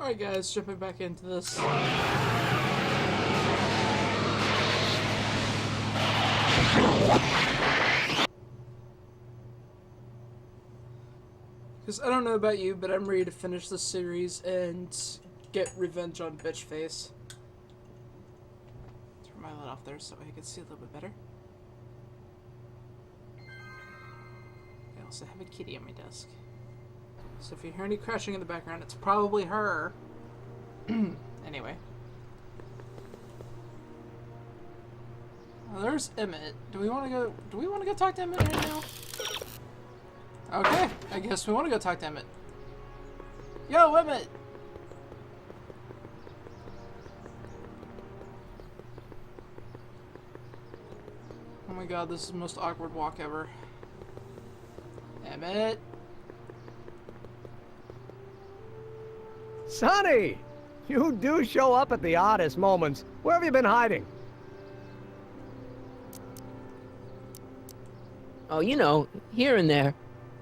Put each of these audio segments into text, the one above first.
Alright guys, jumping back into this. Because I don't know about you, but I'm ready to finish this series and get revenge on Bitchface. Turn my light off there so I can see a little bit better. I also have a kitty on my desk. So if you hear any crashing in the background, it's probably her. Anyway. Oh, there's Emmett. Do we want to go talk to Emmett right now? Okay, I guess we want to go talk to Emmett. Yo, Emmett! Oh my god, this is the most awkward walk ever. Emmett! Sonny! You do show up at the oddest moments. Where have you been hiding? Oh, you know, here and there.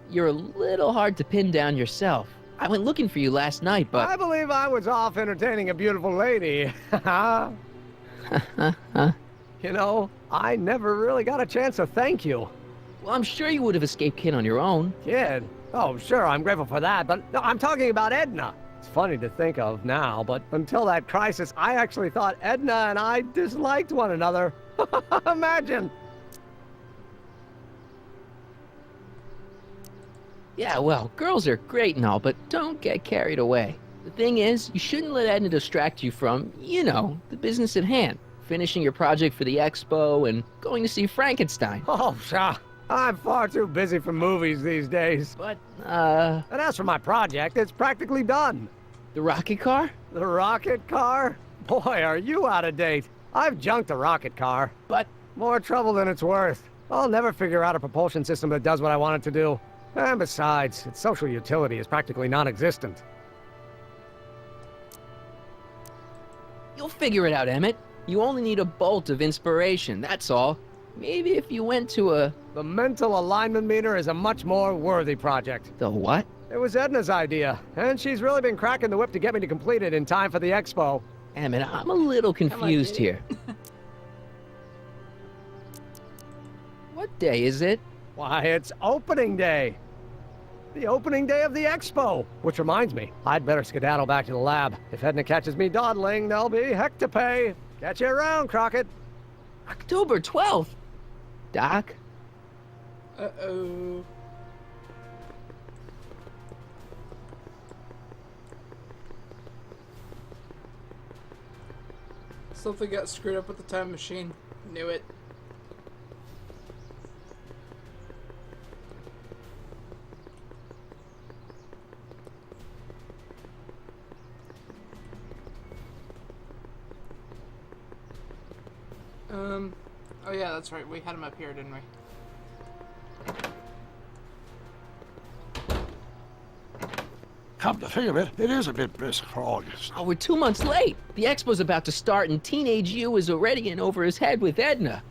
You're a little hard to pin down yourself. I went looking for you last night, but... I believe I was off entertaining a beautiful lady. You know, I never really got a chance to thank you. Well, I'm sure you would have escaped Kid on your own. Kid? Oh, sure, I'm grateful for that, but no, I'm talking about Edna. It's funny to think of now, but until that crisis, I actually thought Edna and I disliked one another. Imagine! Yeah, well, girls are great and all, but don't get carried away. The thing is, you shouldn't let Edna distract you from, you know, the business at hand. Finishing your project for the Expo and going to see Frankenstein. Oh, pshaw. I'm far too busy for movies these days. But, And as for my project, it's practically done. the rocket car? The rocket car? Boy, are you out of date. I've junked a rocket car. But, More trouble than it's worth. I'll never figure out a propulsion system that does what I want it to do. And besides, its social utility is practically non-existent. you'll figure it out, Emmett. You only need a bolt of inspiration, that's all. Maybe if you went to a... The mental alignment meter is a much more worthy project. The what? It was Edna's idea, and she's really been cracking the whip to get me to complete it in time for the Expo. Emmett, I'm a little confused here. What day is it? Why, it's opening day. The opening day of the Expo. Which reminds me, I'd better skedaddle back to the lab. If Edna catches me dawdling, there'll be heck to pay. Catch you around, Crockett. October 12th. Doc? Uh-oh. Something got screwed up with the time machine. Knew it. Oh yeah, that's right. We had him up here, didn't we? Come to think of it, it is a bit brisk for August. Oh, we're 2 months late. The Expo's about to start and teenage you is already in over his head with Edna.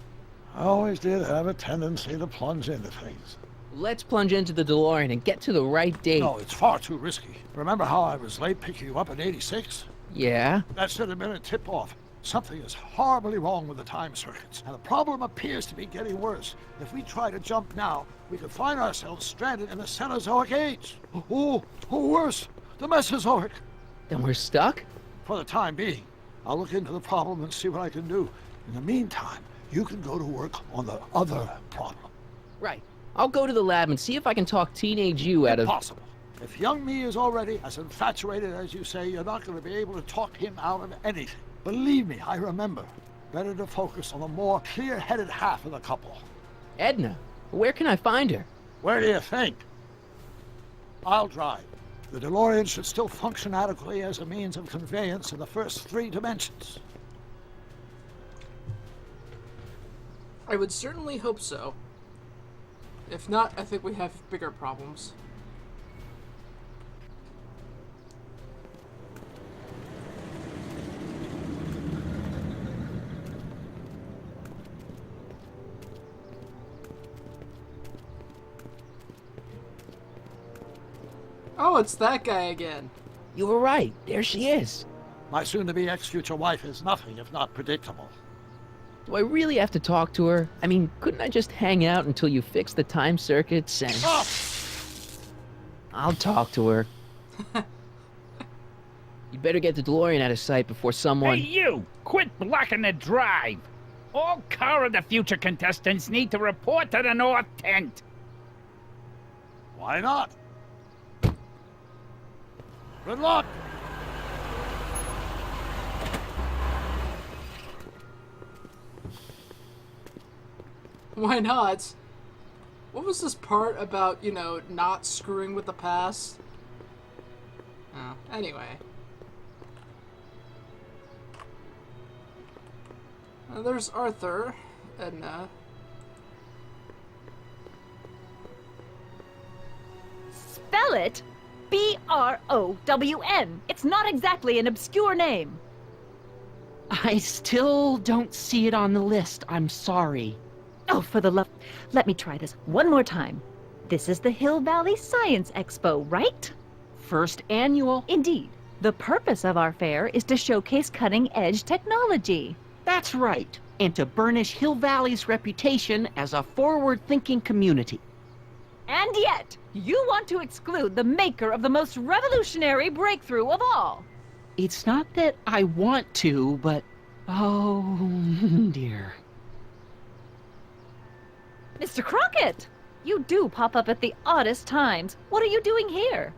I always did have a tendency to plunge into things. Let's plunge into the DeLorean and get to the right date. No, it's far too risky. Remember how I was late picking you up in '86? Yeah? That should have been a tip-off. Something is horribly wrong with the time circuits, and the problem appears to be getting worse. If we try to jump now, we could find ourselves stranded in the Cenozoic age. Or worse, the Mesozoic. Then we're stuck? For the time being, I'll look into the problem and see what I can do. In the meantime, you can go to work on the other problem. Right. I'll go to the lab and see if I can talk teenage you out of... Impossible. If young me is already as infatuated as you say, you're not going to be able to talk him out of anything. Believe me, I remember. Better to focus on the more clear-headed half of the couple. Edna? Where can I find her? Where do you think? I'll drive. The DeLorean should still function adequately as a means of conveyance in the first 3 dimensions. I would certainly hope so. If not, I think we have bigger problems. Oh, it's that guy again. You were right. There she is. My soon-to-be ex-future wife is nothing if not predictable. Do I really have to talk to her? I mean, couldn't I just hang out until you fix the time circuits and... Oh! I'll talk to her. You'd better get the DeLorean out of sight before someone... Hey, you! Quit blocking the drive! All Car of the Future contestants need to report to the North Tent. Why not? Good luck! Why not? What was this part about, you know, not screwing with the past? Oh, anyway. There's Arthur, Edna. Spell it B-R-O-W-N. It's not exactly an obscure name. I still don't see it on the list. I'm sorry. Oh, for the love... Let me try this one more time. This is the Hill Valley Science Expo, right? First annual. Indeed. The purpose of our fair is to showcase cutting-edge technology. That's right. And to burnish Hill Valley's reputation as a forward-thinking community. And yet, you want to exclude the maker of the most revolutionary breakthrough of all. It's not that I want to, but... Oh, dear. Mr. Crockett! You do pop up at the oddest times. What are you doing here?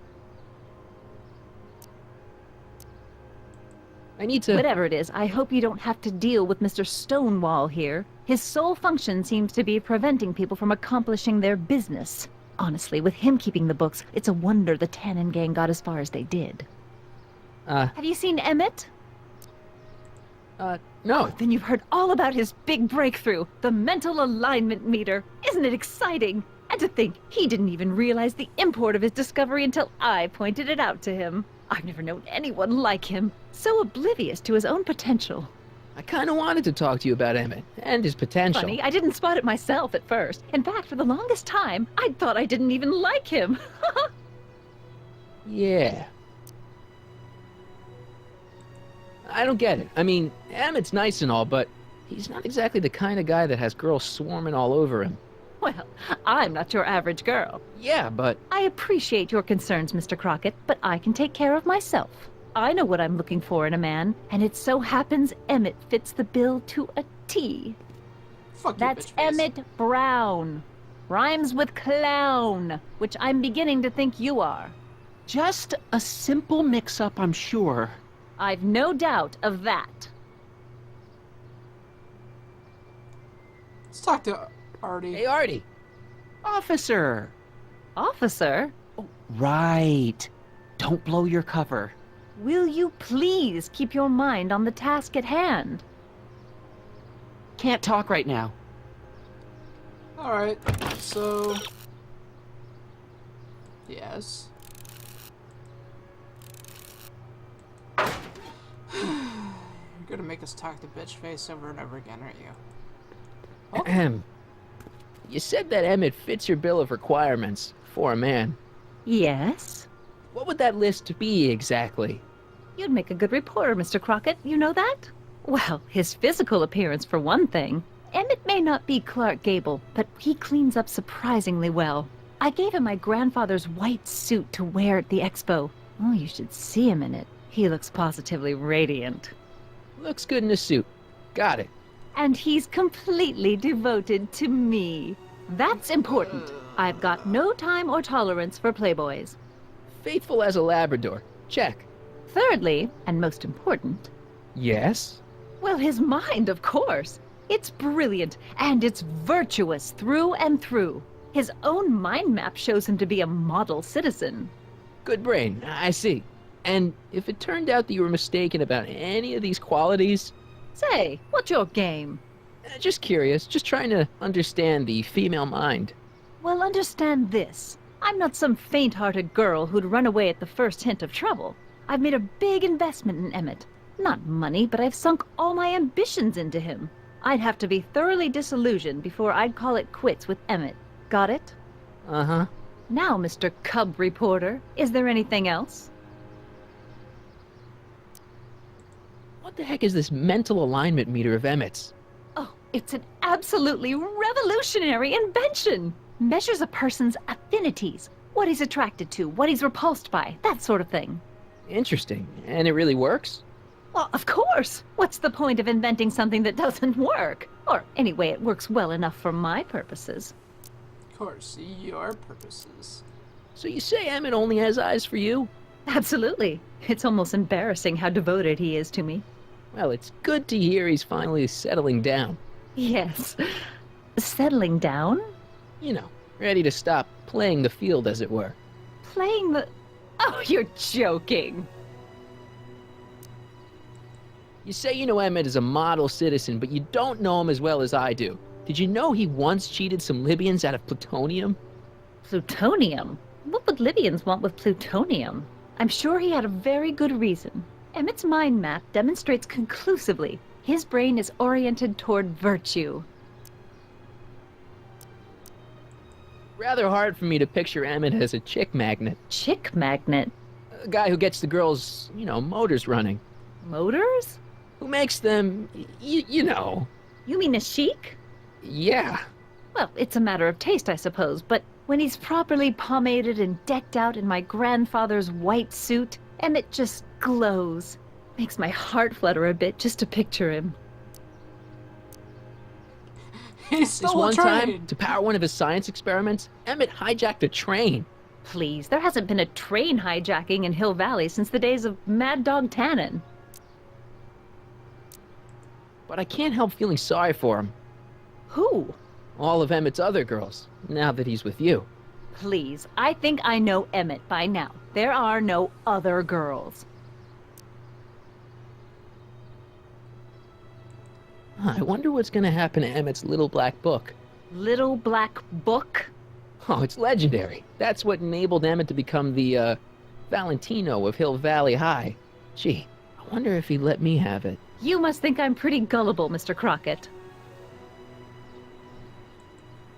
I need to... Whatever it is, I hope you don't have to deal with Mr. Stonewall here. His sole function seems to be preventing people from accomplishing their business. Honestly, with him keeping the books, it's a wonder the Tannen gang got as far as they did. Have you seen Emmett? No. Then you've heard all about his big breakthrough, the mental alignment meter. Isn't it exciting? And to think, he didn't even realize the import of his discovery until I pointed it out to him. I've never known anyone like him, so oblivious to his own potential. I kind of wanted to talk to you about Emmett and his potential. Funny, I didn't spot it myself at first. In fact, for the longest time, I thought I didn't even like him. Yeah. I don't get it. I mean, Emmett's nice and all, but he's not exactly the kind of guy that has girls swarming all over him. Well, I'm not your average girl. Yeah, but... I appreciate your concerns, Mr. Crockett, but I can take care of myself. I know what I'm looking for in a man, and it so happens Emmett fits the bill to a T. Fuck you, That's bitch face. Emmett Brown. Rhymes with clown, which I'm beginning to think you are. Just a simple mix-up, I'm sure. I've no doubt of that. Let's talk to Artie. Hey, Artie. Officer! Officer, Right. Don't blow your cover. will you please keep your mind on the task at hand? Can't talk right now. Alright, so... Yes. You're gonna make us talk to bitch face over and over again, aren't you? Ahem. You said that Emmett fits your bill of requirements for a man. Yes? What would that list be exactly? You'd make a good reporter, Mr. Crockett. You know that? Well, his physical appearance, for one thing. Emmett may not be Clark Gable, but he cleans up surprisingly well. I gave him my grandfather's white suit to wear at the expo. Oh, you should see him in it. He looks positively radiant. Looks good in a suit. Got it. And he's completely devoted to me. That's important. I've got no time or tolerance for playboys. Faithful as a Labrador. Check. Thirdly, and most important, Yes? well, his mind, of course. It's brilliant, and it's virtuous through and through. His own mind map shows him to be a model citizen. Good brain. I see. And if it turned out that you were mistaken about any of these qualities, Say, what's your game? just curious, just trying to understand the female mind. Well, understand this. I'm not some faint-hearted girl who'd run away at the first hint of trouble. I've made a big investment in Emmett. Not money, but I've sunk all my ambitions into him. I'd have to be thoroughly disillusioned before I'd call it quits with Emmett. Got it? Uh-huh. Now, Mr. Cub Reporter, is there anything else? What the heck is this mental alignment meter of Emmett's? Oh, it's an absolutely revolutionary invention. Measures a person's affinities, what he's attracted to, what he's repulsed by, that sort of thing. Interesting. And it really works? Well, of course. What's the point of inventing something that doesn't work? Or anyway, it works well enough for my purposes. Of course, your purposes. So you say Emmett only has eyes for you? Absolutely. It's almost embarrassing how devoted he is to me. Well, it's good to hear he's finally settling down. Yes. Settling down? You know, ready to stop playing the field, as it were. Playing the... Oh, you're joking. You say you know Emmett is a model citizen, but you don't know him as well as I do. Did you know he once cheated some Libyans out of plutonium? Plutonium? What would Libyans want with plutonium? I'm sure he had a very good reason. Emmett's mind map demonstrates conclusively his brain is oriented toward virtue. Rather hard for me to picture Emmett as a chick magnet. Chick magnet? A guy who gets the girls, you know, motors running. Motors? Who makes them, you know. You mean a chic? Yeah. Well, it's a matter of taste, I suppose, but when he's properly pomaded and decked out in my grandfather's white suit, Emmett just glows. Makes my heart flutter a bit just to picture him. He This stole a one train. time, to power one of his science experiments, Emmett hijacked a train. Please, there hasn't been a train hijacking in Hill Valley since the days of Mad Dog Tannen. But I can't help feeling sorry for him. Who? All of Emmett's other girls, now that he's with you. Please, I think I know Emmett by now. There are no other girls. I wonder what's gonna happen to Emmett's little black book. Little Black Book? Oh, it's legendary. That's what enabled Emmett to become the, Valentino of Hill Valley High. Gee, I wonder if he'd let me have it. You must think I'm pretty gullible, Mr. Crockett.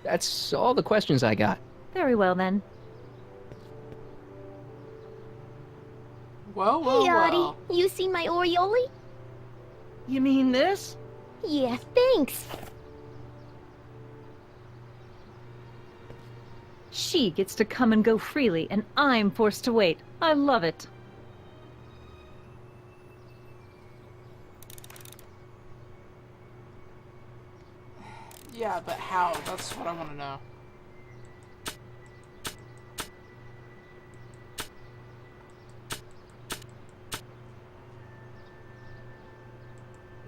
That's all the questions I got. Very well, then. Well, Hey, Artie, well. you see my Oriole? You mean this? Yeah, thanks. She gets to come and go freely, and I'm forced to wait. I love it. Yeah, but how? That's what I want to know.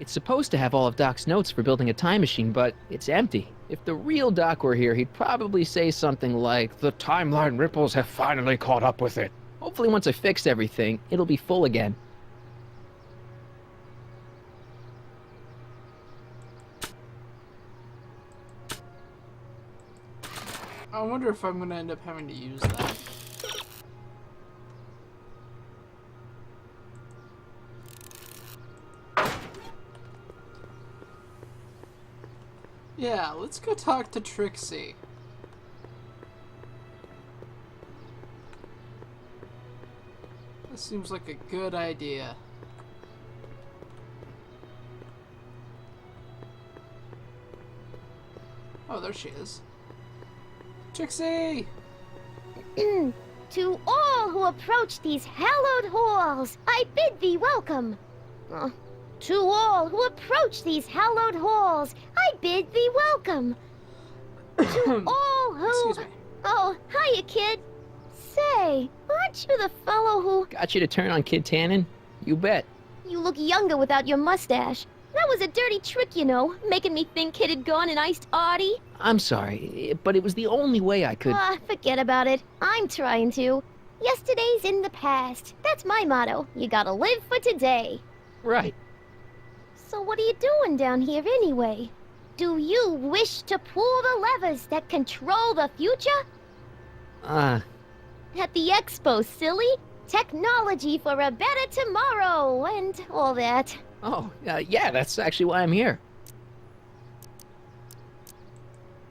It's supposed to have all of Doc's notes for building a time machine, but it's empty. If the real Doc were here, he'd probably say something like, The timeline ripples have finally caught up with it. hopefully once I fix everything, it'll be full again. I wonder if I'm going to end up having to use that. Yeah, let's go talk to Trixie. This seems like a good idea. Oh, there she is. Trixie! To all who approach these hallowed halls, I bid thee welcome. To all who approach these hallowed halls, I bid thee welcome. To all who... Excuse me. Oh, hiya, kid. Say, aren't you the fellow who... Got you to turn on Kid Tannen? You bet. You look younger without your mustache. That was a dirty trick, you know, making me think Kid had gone and iced Artie. I'm sorry, but it was the only way I could... Forget about it. I'm trying to. Yesterday's in the past. That's my motto. You gotta live for today. Right. So what are you doing down here anyway? Do you wish to pull the levers that control the future? At the Expo, silly. Technology for a better tomorrow and all that. Yeah, that's actually why I'm here.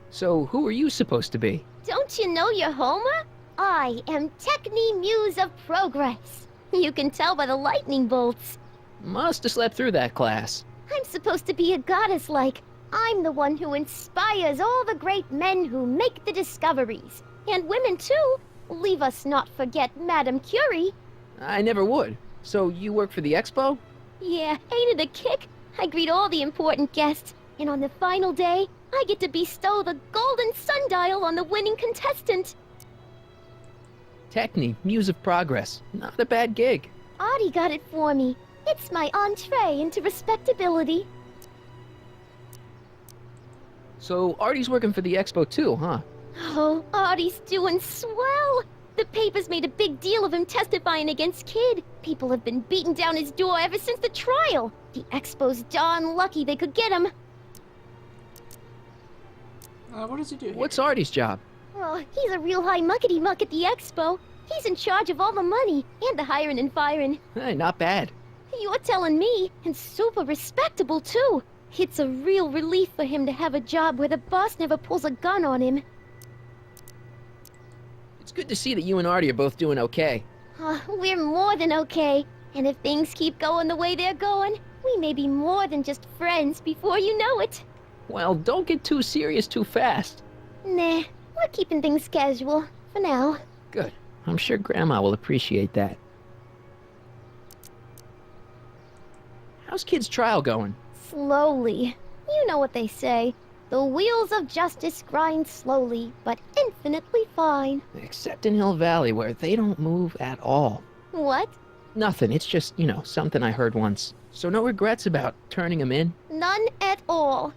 So, who are you supposed to be? Don't you know your Homer? I am Techni Muse of Progress. You can tell by the lightning bolts. Must have slept through that class. I'm supposed to be a goddess like. I'm the one who inspires all the great men who make the discoveries. And women too. Leave us not forget Madame Curie. I never would. So you work for the Expo? Yeah, ain't it a kick? I greet all the important guests, and on the final day, I get to bestow the golden sundial on the winning contestant. Techne, Muse of Progress. Not a bad gig. Audie got it for me. It's my entree into respectability. So Artie's working for the Expo too, huh? Oh, Audie's doing swell. The papers made a big deal of him testifying against Kid. People have been beating down his door ever since the trial. The Expo's darn lucky they could get him. What does he do here? What's Artie's job? Oh, he's a real high muckety-muck at the Expo. He's in charge of all the money and the hiring and firing. Hey, not bad. You're telling me, and super respectable too. It's a real relief for him to have a job where the boss never pulls a gun on him. It's good to see that you and Artie are both doing okay. We're more than okay. And if things keep going the way they're going, we may be more than just friends before you know it. Well, don't get too serious too fast. Nah, we're keeping things casual, for now. Good. I'm sure Grandma will appreciate that. How's Kid's trial going? Slowly. You know what they say. The wheels of justice grind slowly, but infinitely fine. Except in Hill Valley, where they don't move at all. What? Nothing. It's just, something I heard once. So no regrets about turning him in? None at all.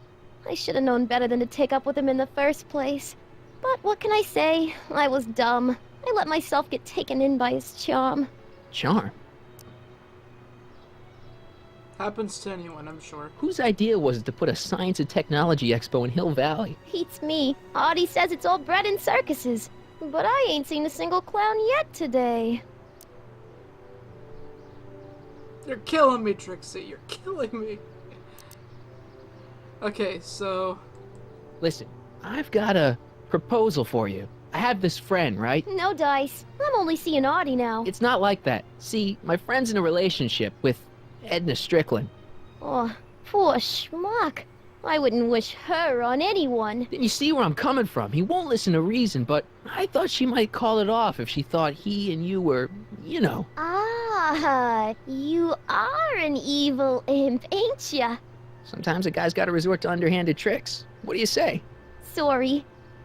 I should have known better than to take up with him in the first place. But what can I say? I was dumb. I let myself get taken in by his charm. Charm? Happens to anyone, I'm sure. Whose idea was it to put a science and technology expo in Hill Valley? Beats me. Audie says it's all bred in circuses. But I ain't seen a single clown yet today. You're killing me, Trixie. You're killing me. Okay, so... Listen, I've got a proposal for you. I have this friend, right? No dice. I'm only seeing Audie now. It's not like that. See, my friend's in a relationship with Edna Strickland. Oh, poor schmuck. I wouldn't wish her on anyone. Then you see where I'm coming from. He won't listen to reason, but I thought she might call it off if she thought he and you were, Ah, you are an evil imp, ain't ya? Sometimes a guy's gotta resort to underhanded tricks. What do you say? Sorry.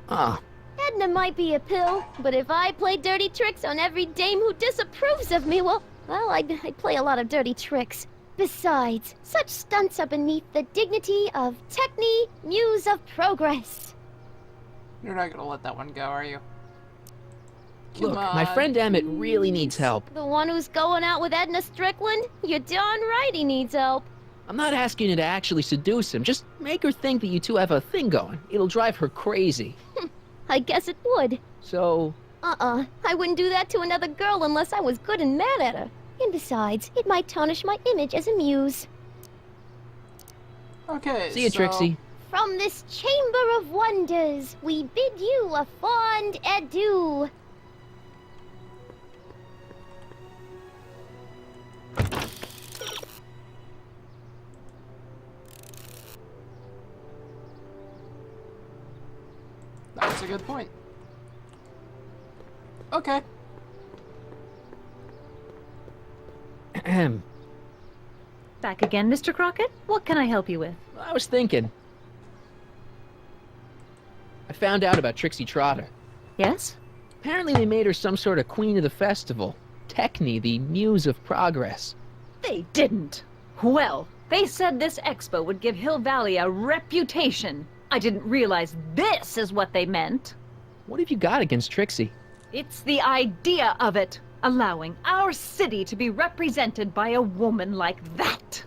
Ah, Edna might be a pill, but if I play dirty tricks on every dame who disapproves of me, well, I'd play a lot of dirty tricks. Besides, such stunts are beneath the dignity of Techne, Muse of Progress. You're not gonna let that one go, are you? look, my friend Emmett really needs help. The one who's going out with Edna Strickland? You're darn right he needs help. I'm not asking you to actually seduce him. Just make her think that you two have a thing going. It'll drive her crazy. I guess it would. So... I wouldn't do that to another girl unless I was good and mad at her. And besides, it might tarnish my image as a muse. Okay, See you, Trixie. From this chamber of wonders, we bid you a fond adieu. That's a good point. Okay. Ahem. Back again, Mr. Crockett? What can I help you with? I was thinking. I found out about Trixie Trotter. Yes? Apparently they made her some sort of queen of the festival. Techne, the Muse of Progress. They didn't. Well, they said this expo would give Hill Valley a reputation. I didn't realize this is what they meant. What have you got against Trixie? It's the idea of it. Allowing our city to be represented by a woman like that.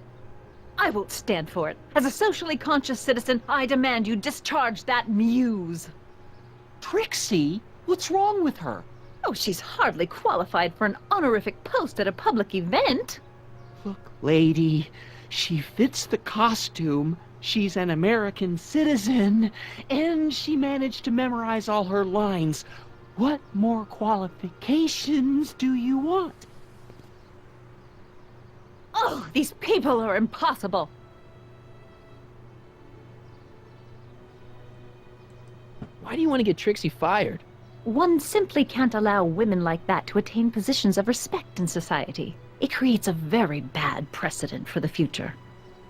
I won't stand for it. As a socially conscious citizen, I demand you discharge that muse. Trixie? What's wrong with her? Oh, she's hardly qualified for an honorific post at a public event. Look, lady, she fits the costume. She's an American citizen, and she managed to memorize all her lines. What more qualifications do you want? Ugh! Oh, these people are impossible. Why do you want to get Trixie fired? One simply can't allow women like that to attain positions of respect in society. It creates a very bad precedent for the future.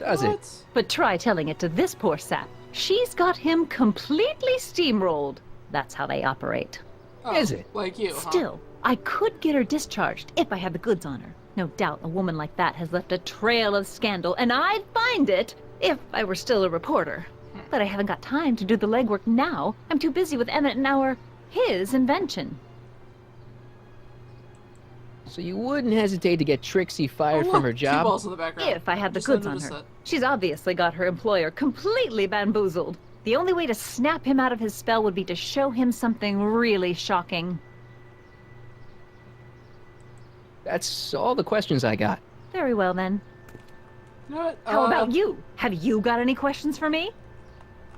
Does it? What? But try telling it to this poor sap. She's got him completely steamrolled. That's how they operate. Oh, Is it? like you, huh? Still, I could get her discharged if I had the goods on her. No doubt a woman like that has left a trail of scandal, and I'd find it if I were still a reporter. But I haven't got time to do the legwork now. I'm too busy with Emmett and his invention. So you wouldn't hesitate to get Trixie fired Oh, from her look, cue job? balls in the background. If I had the Just goods on noticed her. that. She's obviously got her employer completely bamboozled. The only way to snap him out of his spell would be to show him something really shocking. That's all the questions I got. Very well, then. You know what? How about you? Have you got any questions for me?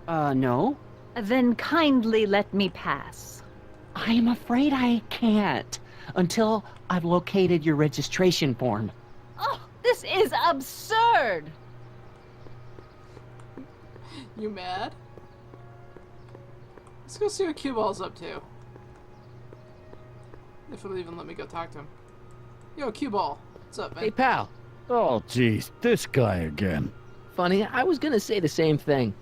No. Then kindly let me pass. I am afraid I can't until I've located your registration form. Oh, this is absurd! You mad? Let's go see what cue ball's up to. If it'll even let me go talk to him. Yo, cue ball. What's up, man? Hey, pal. Oh, jeez, this guy again. Funny, I was gonna say the same thing.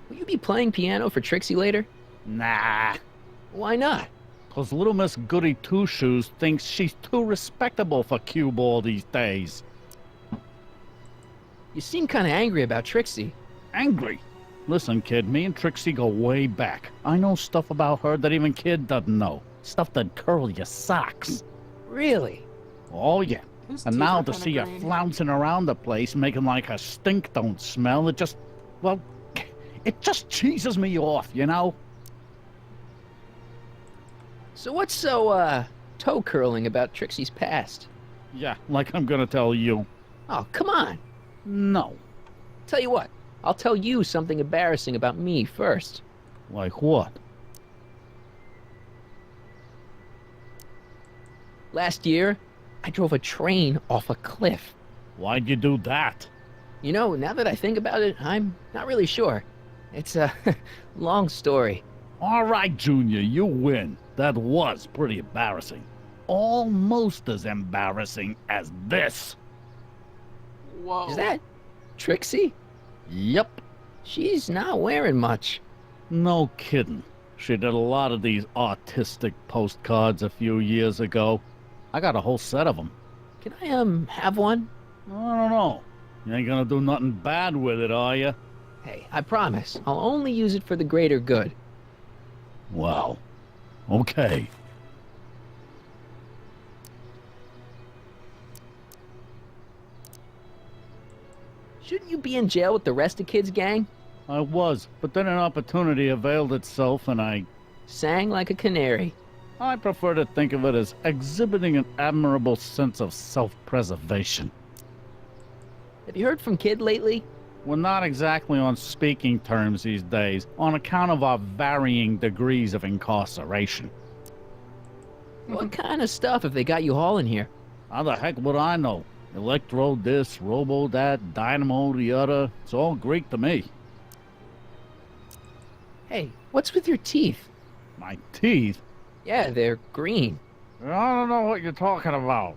Will you be playing piano for Trixie later? Nah, Why not? 'cause little Miss Goody Two-Shoes thinks she's too respectable for cue ball these days. You seem kinda angry about Trixie. Angry. Listen, kid, me and Trixie go way back. I know stuff about her that even kid doesn't know. Stuff that curl your socks. Really? Oh, yeah. His And teeth now are to kinda see her green. flouncing around the place, making like her stink don't smell, it just, well, it just cheeses me off, you know? So what's so, toe curling about Trixie's past? Yeah, like I'm gonna tell you. Oh, come on. No. Tell you what, I'll tell you something embarrassing about me first. Like what? Last year, I drove a train off a cliff. Why'd you do that? You know, now that I think about it, I'm not really sure. It's a long story. All right, Junior, you win. That was pretty embarrassing. Almost as embarrassing as this. Whoa. Is that Trixie? Yep. She's not wearing much. No kidding. She did a lot of these artistic postcards a few years ago. I got a whole set of them. Can I, have one? I don't know. You ain't gonna do nothing bad with it, are you? Hey, I promise. I'll only use it for the greater good. Well, okay. Shouldn't you be in jail with the rest of Kid's gang? I was, but then an opportunity availed itself and I Sang like a canary. prefer to think of it as exhibiting an admirable sense of self-preservation. Have you heard from Kid lately? We're not exactly on speaking terms these days on account of our varying degrees of incarceration. What kind of stuff have they got you hauling here? How the heck would I know? Electro this, robo that, dynamo the other. It's all Greek to me. Hey, what's with your teeth? My teeth? Yeah, they're green. I don't know what you're talking about.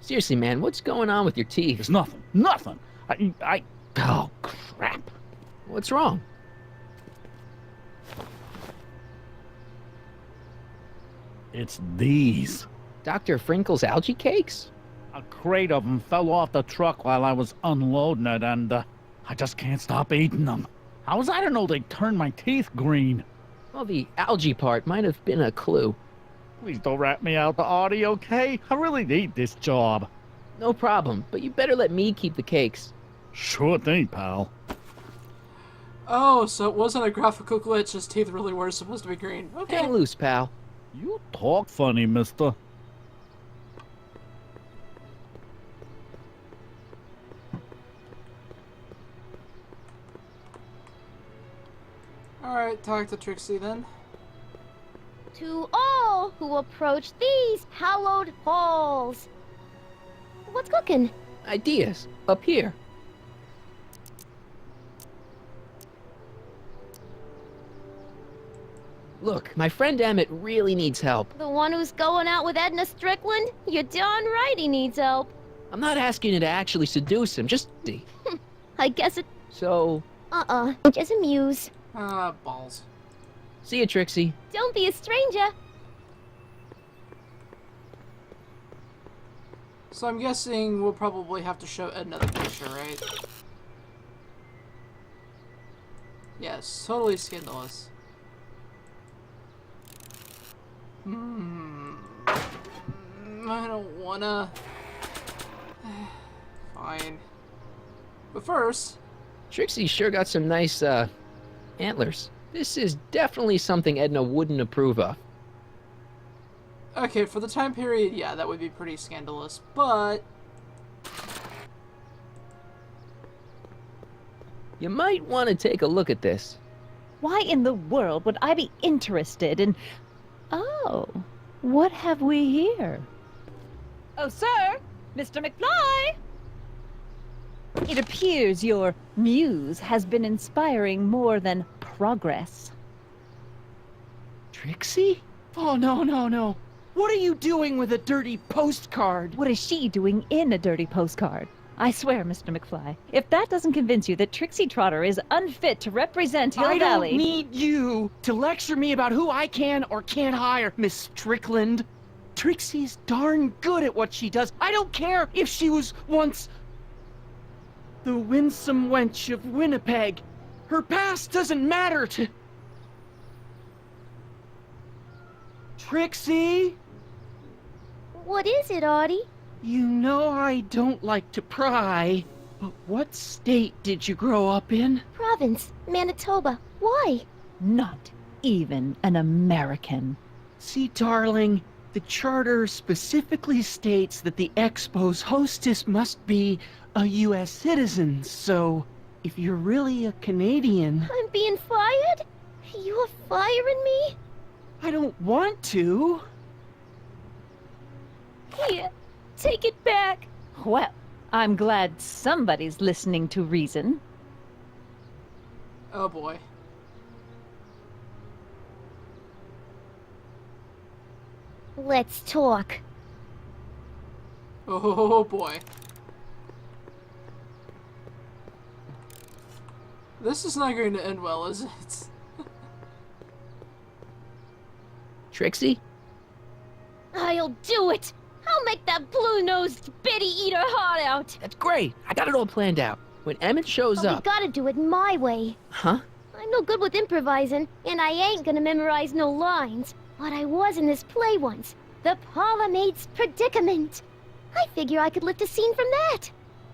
Seriously, man, what's going on with your teeth? It's nothing. Nothing. Oh, crap. What's wrong? It's these. Dr. Frinkle's algae cakes? A crate of them fell off the truck while I was unloading it, and I just can't stop eating them. How was I to know they'd turn my teeth green? Well, the algae part might have been a clue. Please don't rat me out the Artie, okay? I really need this job. No problem, but you better let me keep the cakes. Sure thing, pal. Oh, so it wasn't a graphical glitch. His teeth really were supposed to be green. Okay. Hang loose, pal. You talk funny, mister. Alright, talk to Trixie then. To all who approach these hallowed halls. What's cooking? Ideas. Up here. Look, my friend Emmett really needs help. The one who's going out with Edna Strickland? You're darn right he needs help. I'm not asking you to actually seduce him, just see. I guess it... So, Just amuse. Ah, balls. see you, Trixie. Don't be a stranger. So I'm guessing we'll probably have to show another picture, right? Yes, totally scandalous. I don't wanna... Fine. But first... Trixie sure got some nice, antlers. This is definitely something Edna wouldn't approve of. Okay, for the time period, yeah, that would be pretty scandalous, but... You might want to take a look at this. Why in the world would I be interested in... Oh, what have we here? Oh, sir! Mr. McFly! It appears your muse has been inspiring more than progress. Trixie? Oh, no, no, no. What are you doing with a dirty postcard? What is she doing in a dirty postcard? I swear, Mr. McFly, if that doesn't convince you that Trixie Trotter is unfit to represent Hill I Valley... don't need you to lecture me about who I can or can't hire, Miss Strickland. Trixie's darn good at what she does. I don't care if she was once the winsome wench of Winnipeg. Her past doesn't matter to... Trixie? What is it, Artie? You know I don't like to pry, but what state did you grow up in? Province, Manitoba. Why? Not even an American. See, darling, the charter specifically states that the Expo's hostess must be a U.S. citizen, so if you're really a Canadian... I'm being fired? You're firing me? I don't want to. Here, take it back. Well, I'm glad somebody's listening to reason. Oh boy. Let's talk. Oh boy. This is not going to end well, is it? Trixie? I'll do it. I'll make that blue-nosed Biddy eat her heart out. That's great. I got it all planned out. When Emmett shows But we up... gotta do it my way. Huh? I'm no good with improvising, and I ain't gonna memorize no lines. But I was in this play once. The Parlor Maid's Predicament. I figure I could lift a scene from that.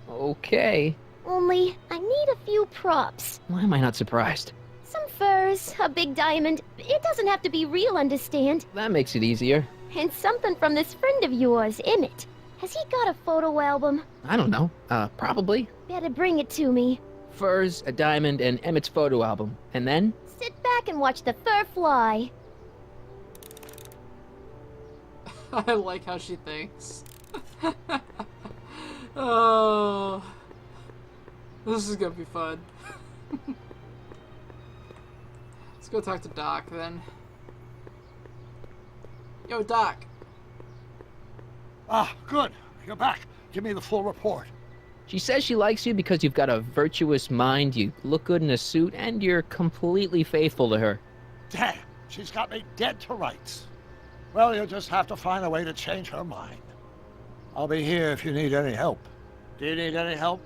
Okay. Only, I need a few props. Why am I not surprised? Some furs, a big diamond. It doesn't have to be real, understand? That makes it easier. And something from this friend of yours, Emmett. Has he got a photo album? I don't know. Probably. Better bring it to me. Furs, a diamond, and Emmett's photo album. And then? Sit back and watch the fur fly. I like how she thinks. Oh, this is gonna be fun. Let's go talk to Doc then. Yo, Doc. Ah, good. You're back. Give me the full report. She says she likes you because you've got a virtuous mind, you look good in a suit, and you're completely faithful to her. Damn, she's got me dead to rights. Well, you'll just have to find a way to change her mind. I'll be here if you need any help. Do you need any help?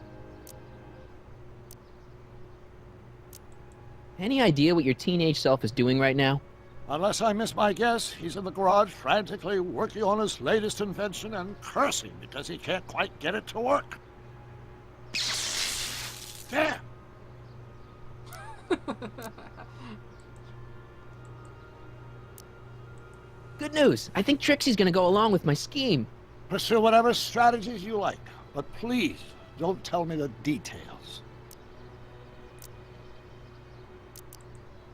Any idea what your teenage self is doing right now? Unless I miss my guess, he's in the garage frantically working on his latest invention and cursing because he can't quite get it to work. Damn! Good news. I think Trixie's gonna go along with my scheme. Pursue whatever strategies you like, but please don't tell me the details.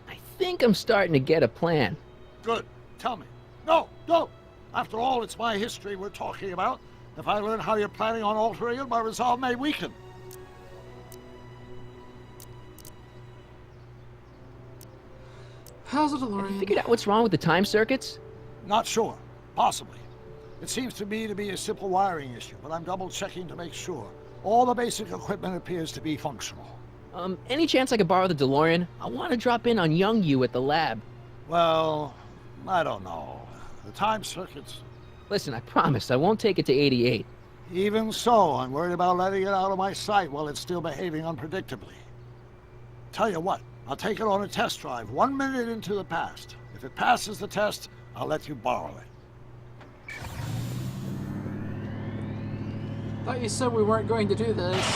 I think I'm starting to get a plan. Good. Tell me. No, don't. After all, it's my history we're talking about. If I learn how you're planning on altering it, my resolve may weaken. How's it, Have you DeLorean? figured out what's wrong with the time circuits? Not sure. Possibly. It seems to me to be a simple wiring issue, but I'm double-checking to make sure. All the basic equipment appears to be functional. Any chance I could borrow the DeLorean? I want to drop in on young you at the lab. Well, I don't know. The time circuits... Listen, I promise I won't take it to 88. Even so, I'm worried about letting it out of my sight while it's still behaving unpredictably. Tell you what, I'll take it on a test drive 1 minute into the past. If it passes the test, I'll let you borrow it. Thought you said we weren't going to do this.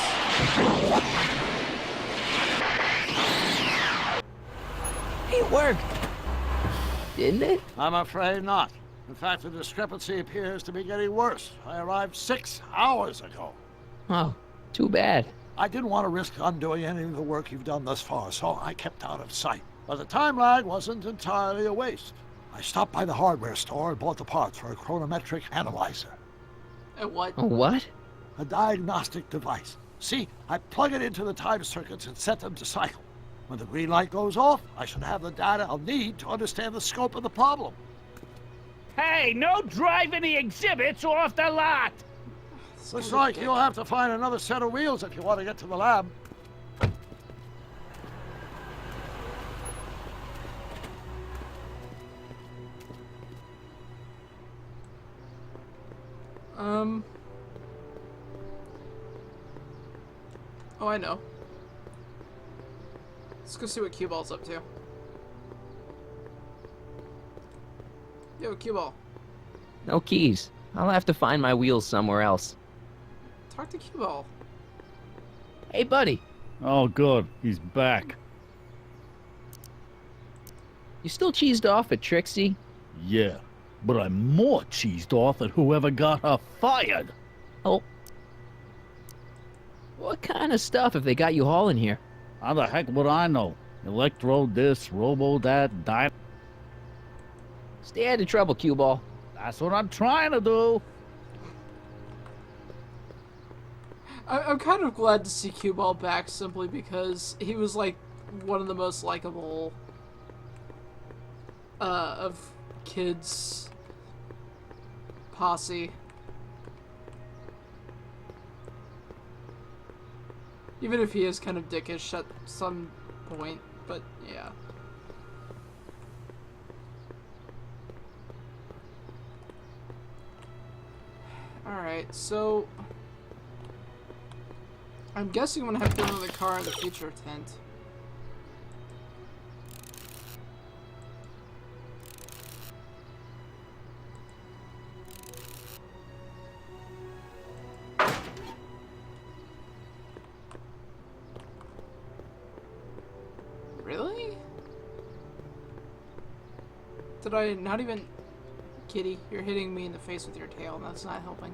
It worked! Didn't it? I'm afraid not. In fact, the discrepancy appears to be getting worse. I arrived 6 hours ago. Oh, too bad. I didn't want to risk undoing any of the work you've done thus far, so I kept out of sight. But the time lag wasn't entirely a waste. I stopped by the hardware store and bought the parts for a chronometric analyzer. What? A what? A diagnostic device. See, I plug it into the time circuits and set them to cycle. When the green light goes off, I should have the data I'll need to understand the scope of the problem. Hey, no driving the exhibits off the lot! Looks like you'll have to find another set of wheels if you want to get to the lab. Oh, I know. Let's go see what Cue Ball's up to. Yo, Cue Ball. No keys. I'll have to find my wheels somewhere else. Talk to Cue Ball. Hey, buddy. Oh, good. He's back. You still cheesed off at Trixie? Yeah, but I'm more cheesed off at whoever got her fired. Oh. What kind of stuff have they got you hauling here? How the heck would I know? Electro this, robo that, dynamite. Stay out of trouble, Cue Ball. That's what I'm trying to do. I'm kind of glad to see Cue Ball back simply because he was like one of the most likable of Kid's posse. Even if he is kind of dickish at some point, but yeah. Alright, so I'm guessing I'm gonna have to go to the car in the future tent. Really? Did I not even... Kitty, you're hitting me in the face with your tail, and that's not helping.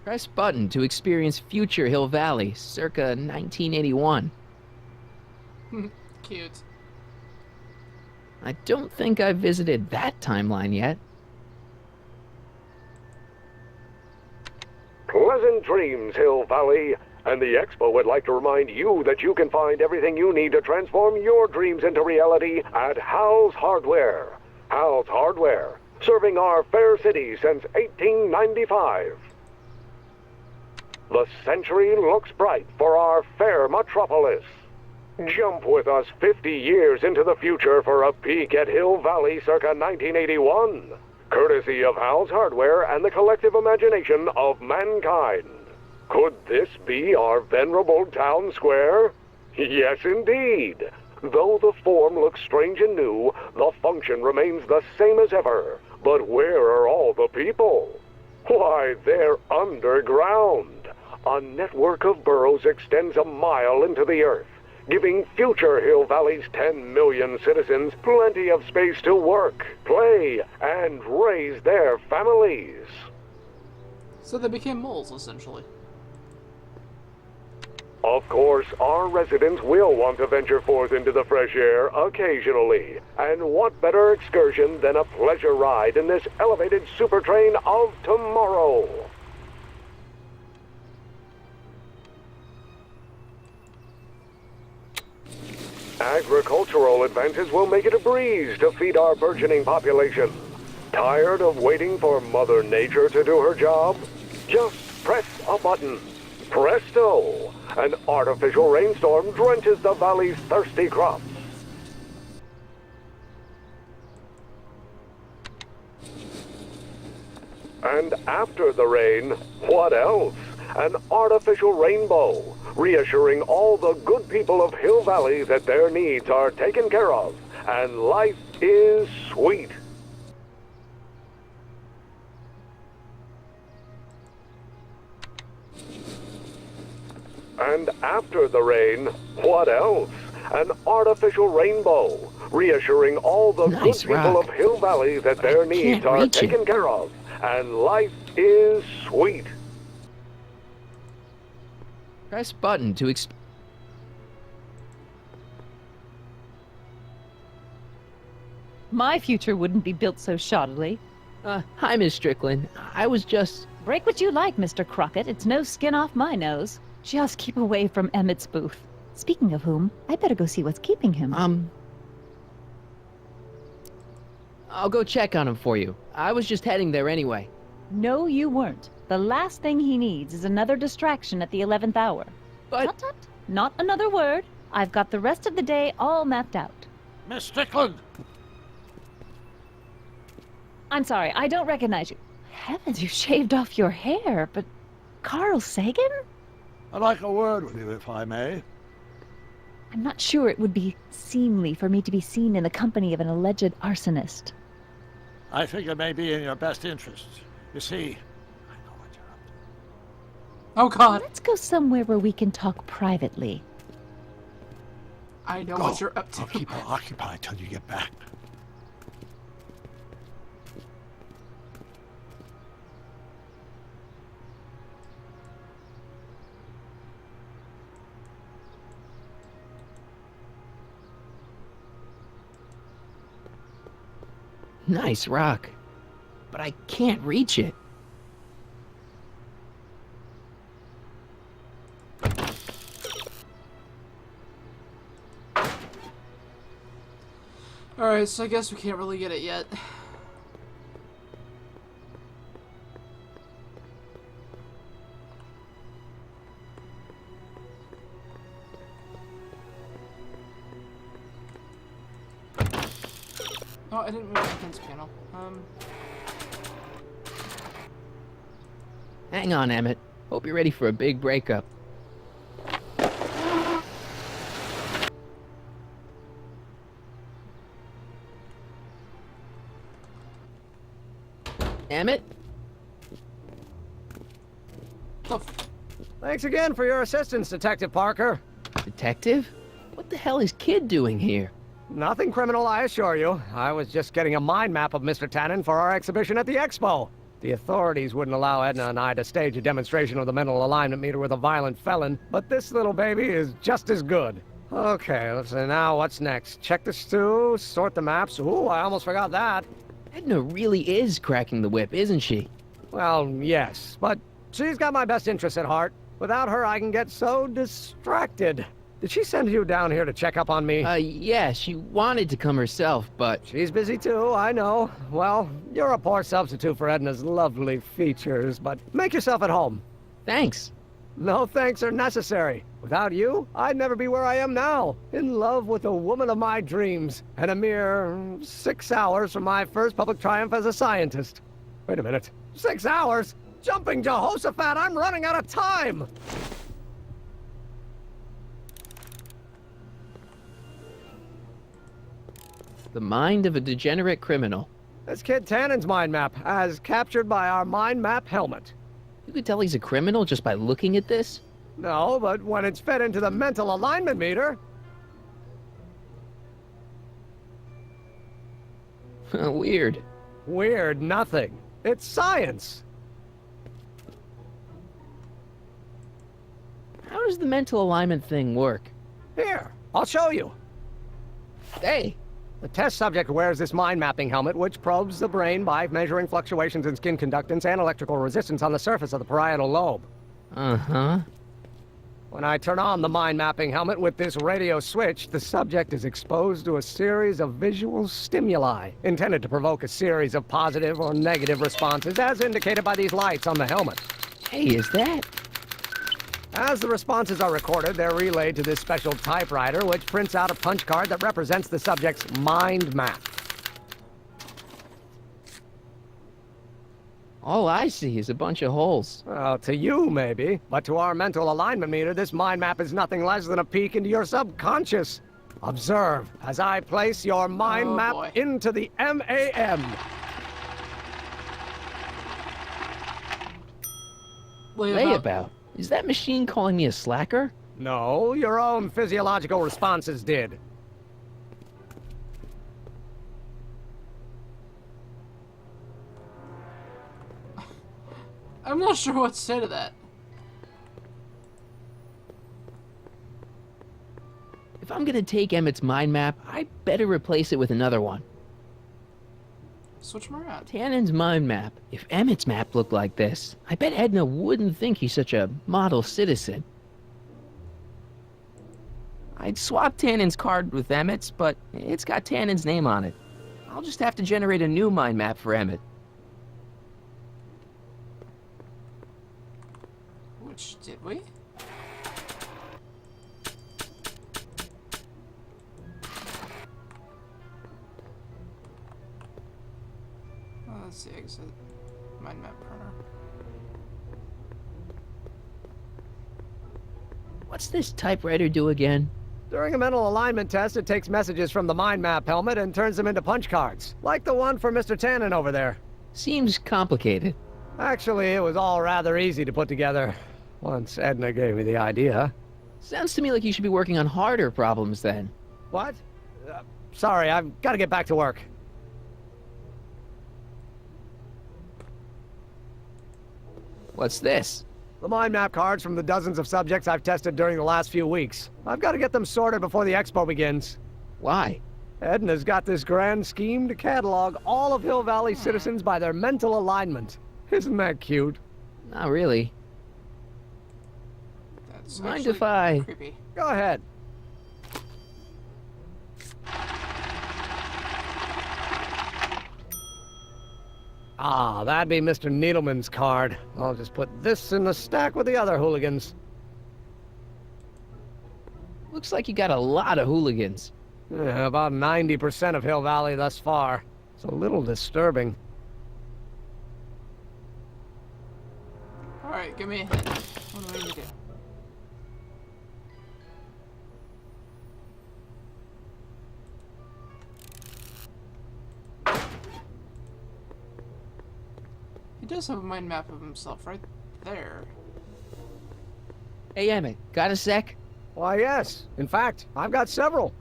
Press button to experience future Hill Valley, circa 1981. Cute. I don't think I've visited that timeline yet. Pleasant dreams, Hill Valley. And the Expo would like to remind you that you can find everything you need to transform your dreams into reality at Hal's Hardware. Hal's Hardware, serving our fair city since 1895. The century looks bright for our fair metropolis. Jump with us 50 years into the future for a peek at Hill Valley circa 1981. Courtesy of Hal's Hardware and the collective imagination of mankind. Could this be our venerable town square? Yes, indeed. Though the form looks strange and new, the function remains the same as ever. But where are all the people? Why, they're underground. A network of burrows extends a mile into the earth. giving future Hill Valley's 10 million citizens plenty of space to work, play, and raise their families. So they became moles, essentially. Of course, our residents will want to venture forth into the fresh air occasionally. And what better excursion than a pleasure ride in this elevated super train of tomorrow? Agricultural advances will make it a breeze to feed our burgeoning population. Tired of waiting for Mother Nature to do her job? Just press a button. Presto! An artificial rainstorm drenches the valley's thirsty crops. And after the rain, what else? An artificial rainbow, reassuring all the good people of Hill Valley that their needs are taken care of, and life is sweet. And after the rain, what else? An artificial rainbow, reassuring all the good Nice people rock. of Hill Valley that their needs can't are reach it. taken care of, and life is sweet. Press button to My future wouldn't be built so shoddily. Hi, Miss Strickland. I was just... Break what you like, Mr. Crockett. It's no skin off my nose. Just keep away from Emmett's booth. Speaking of whom, I better go see what's keeping him. I'll go check on him for you. I was just heading there anyway. No, you weren't. The last thing he needs is another distraction at the 11th hour. But... Tut tut. Not another word. I've got the rest of the day all mapped out. Miss Strickland! I'm sorry, I don't recognize you. Heavens, you shaved off your hair, but... Carl Sagan? I'd like a word with you, if I may. I'm not sure it would be seemly for me to be seen in the company of an alleged arsonist. I think it may be in your best interest. You see, I know what you're up to. Oh god, Let's go somewhere where we can talk privately. I know Go. what you're up I'll to. keep her occupied till you get back. Nice rock. But I can't reach it. Alright, so I guess we can't really get it yet. Oh, I didn't move the defense panel. Hang on, Emmett. Hope you're ready for a big breakup. Emmett? the f- Thanks again for your assistance, Detective Parker. Detective? What the hell is Kid doing here? Nothing criminal, I assure you. I was just getting a mind map of Mr. Tannen for our exhibition at the Expo. The authorities wouldn't allow Edna and I to stage a demonstration of the mental alignment meter with a violent felon, but this little baby is just as good. Okay, let's see now what's next. Check the stew, sort the maps. Ooh, I almost forgot that. Edna really is cracking the whip, isn't she? Well, yes, but she's got my best interests at heart. Without her, I can get so distracted. Did she send you down here to check up on me? Yeah, she wanted to come herself, but... She's busy too, I know. Well, you're a poor substitute for Edna's lovely features, but make yourself at home. Thanks. No thanks are necessary. Without you, I'd never be where I am now, in love with the woman of my dreams, and a mere 6 hours from my first public triumph as a scientist. Wait a minute. 6 hours? Jumping Jehoshaphat, I'm running out of time! The mind of a degenerate criminal. That's Kid Tannen's mind map, as captured by our mind map helmet. You could tell he's a criminal just by looking at this? No, but when it's fed into the mental alignment meter, Weird. Weird nothing. It's science. How does the mental alignment thing work? Here, I'll show you. Hey, The test subject wears this mind mapping helmet, which probes the brain by measuring fluctuations in skin conductance and electrical resistance on the surface of the parietal lobe. uh-huh. When I turn on the mind mapping helmet with this radio switch, the subject is exposed to a series of visual stimuli intended to provoke a series of positive or negative responses, as indicated by these lights on the helmet. Hey, is that? As the responses are recorded, they're relayed to this special typewriter, which prints out a punch card that represents the subject's mind map. All I see is a bunch of holes. Well, to you, maybe. But to our mental alignment meter, this mind map is nothing less than a peek into your subconscious. Observe as I place your mind Oh, map boy. into the MAM. Layabout. Is that machine calling me a slacker? No, your own physiological responses did. I'm not sure what to say to that. If I'm gonna take Emmett's mind map, I better replace it with another one. Switch them around. Tannen's mind map. If Emmett's map looked like this, I bet Edna wouldn't think he's such a model citizen. I'd swap Tannen's card with Emmett's, but it's got Tannen's name on it. I'll just have to generate a new mind map for Emmett. Which did we? Let's see, exit mind map printer. What's this typewriter do again? During a mental alignment test, it takes messages from the mind map helmet and turns them into punch cards, like the one for Mr. Tannen over there. Seems complicated. Actually, it was all rather easy to put together, once Edna gave me the idea. Sounds to me like you should be working on harder problems then. What? Sorry, I've got to get back to work. What's this? The mind map cards from the dozens of subjects I've tested during the last few weeks. I've got to get them sorted before the expo begins. Why? Edna's got this grand scheme to catalog all of Hill Valley citizens by their mental alignment. Isn't that cute? Not really. That's Mind actually if I- creepy. Go ahead. Ah, that'd be Mr. Needleman's card. I'll just put this in the stack with the other hooligans. Looks like you got a lot of hooligans. Yeah, about 90% of Hill Valley thus far. It's a little disturbing. Alright, give me a hint. What do we need to do? He does have a mind map of himself right there. Hey, Emmett, got a sec? Why, yes. In fact, I've got several.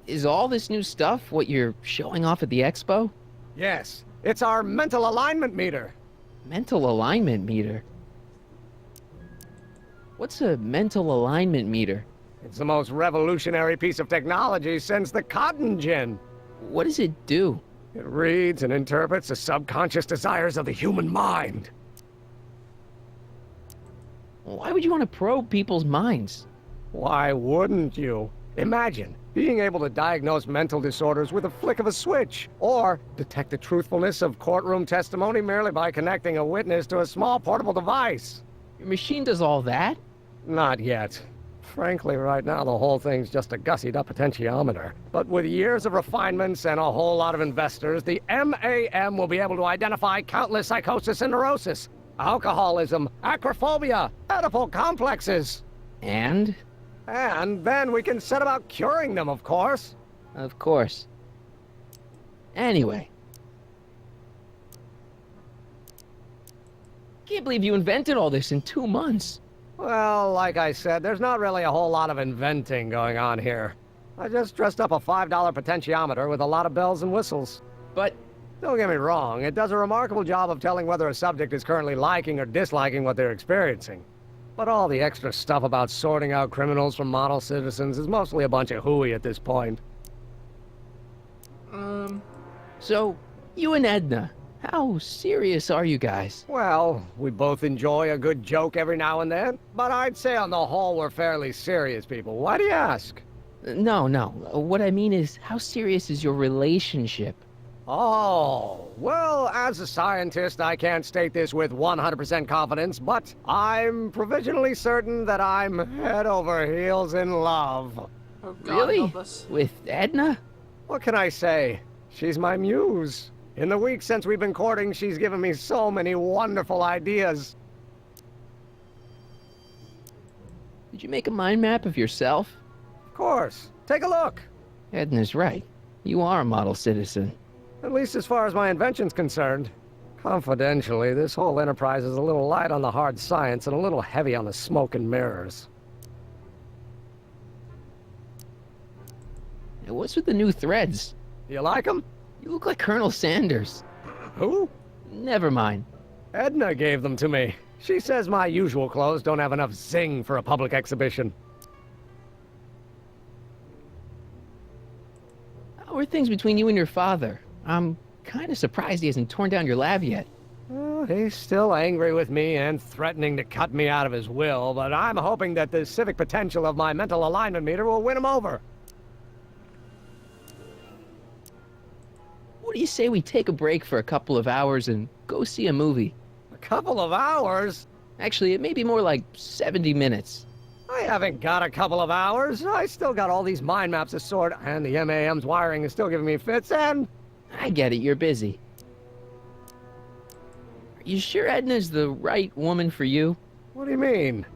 Is all this new stuff what you're showing off at the expo? Yes, it's our mental alignment meter. Mental alignment meter? What's a mental alignment meter? It's the most revolutionary piece of technology since the cotton gin. What does it do? It reads and interprets the subconscious desires of the human mind. Why would you want to probe people's minds? Why wouldn't you? Imagine being able to diagnose mental disorders with a flick of a switch, or detect the truthfulness of courtroom testimony merely by connecting a witness to a small portable device. Your machine does all that? Not yet. Frankly, right now, the whole thing's just a gussied-up potentiometer. But with years of refinements and a whole lot of investors, the MAM will be able to identify countless psychosis and neurosis, alcoholism, acrophobia, Oedipal complexes. And? And then we can set about curing them, of course. Of course. Anyway. Can't believe you invented all this in 2 months. Well, like I said, there's not really a whole lot of inventing going on here. I just dressed up a $5 potentiometer with a lot of bells and whistles. But Don't get me wrong, it does a remarkable job of telling whether a subject is currently liking or disliking what they're experiencing. But all the extra stuff about sorting out criminals from model citizens is mostly a bunch of hooey at this point. so, you and Edna, how serious are you guys? Well, we both enjoy a good joke every now and then, but I'd say on the whole we're fairly serious people. Why do you ask? No, no. What I mean is, how serious is your relationship? Oh, well, as a scientist, I can't state this with 100% confidence, but I'm provisionally certain that I'm head over heels in love. Oh, God Really? help us. With Edna? What can I say? She's my muse. In the week since we've been courting, she's given me so many wonderful ideas. Did you make a mind map of yourself? Of course. Take a look. Edna's right. You are a model citizen. At least as far as my invention's concerned. Confidentially, this whole enterprise is a little light on the hard science and a little heavy on the smoke and mirrors. Now, what's with the new threads? You like 'em? You look like Colonel Sanders. Who? Never mind. Edna gave them to me. She says my usual clothes don't have enough zing for a public exhibition. How are things between you and your father? I'm kind of surprised he hasn't torn down your lab yet. Well, he's still angry with me and threatening to cut me out of his will, but I'm hoping that the civic potential of my mental alignment meter will win him over. What do you say we take a break for a couple of hours and go see a movie? A couple of hours? Actually, it may be more like 70 minutes. I haven't got a couple of hours. I still got all these mind maps to sort, and the MAM's wiring is still giving me fits, and... I get it, you're busy. Are you sure Edna's the right woman for you? What do you mean?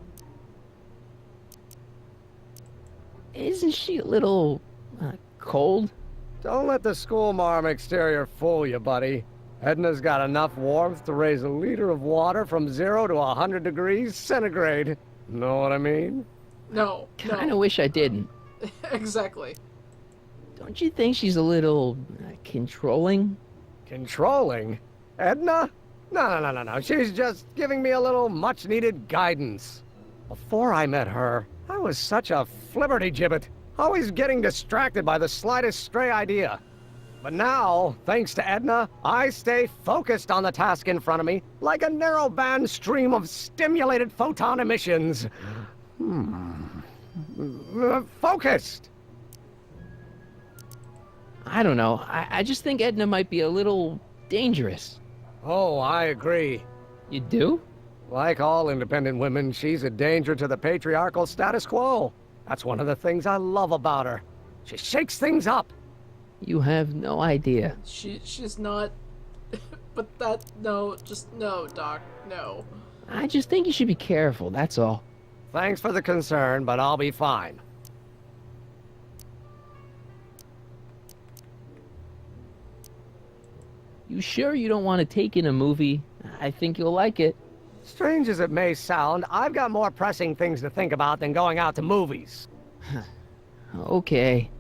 Isn't she a little... cold? Don't let the schoolmarm exterior fool you, buddy. Edna's got enough warmth to raise a liter of water from 0 to 100 degrees centigrade. Know what I mean? No. Kinda wish I didn't. Exactly. Don't you think she's a little... controlling? Controlling? Edna? No. She's just giving me a little much-needed guidance. Before I met her, I was such a flibberty-gibbet, always getting distracted by the slightest stray idea. But now, thanks to Edna, I stay focused on the task in front of me, like a narrow-band stream of stimulated photon emissions. Focused! I don't know. I just think Edna might be a little dangerous. Oh, I agree. You do? Like all independent women, she's a danger to the patriarchal status quo. That's one of the things I love about her. She shakes things up. You have no idea. She's not... But that... No, just no, Doc. No. I just think you should be careful, that's all. Thanks for the concern, but I'll be fine. You sure you don't want to take in a movie? I think you'll like it. Strange as it may sound, I've got more pressing things to think about than going out to movies. Okay.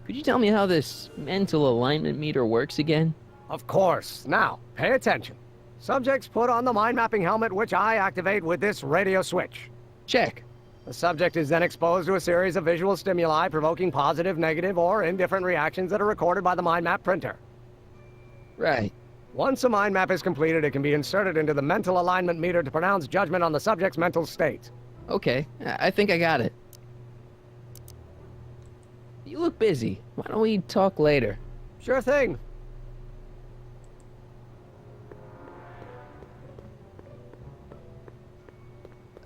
Could you tell me how this mental alignment meter works again? Of course. Now, pay attention. Subjects put on the mind mapping helmet, which I activate with this radio switch. Check. The subject is then exposed to a series of visual stimuli provoking positive, negative, or indifferent reactions that are recorded by the mind map printer. Right. Once a mind map is completed, it can be inserted into the mental alignment meter to pronounce judgment on the subject's mental state. Okay, I think I got it. You look busy. Why don't we talk later? Sure thing.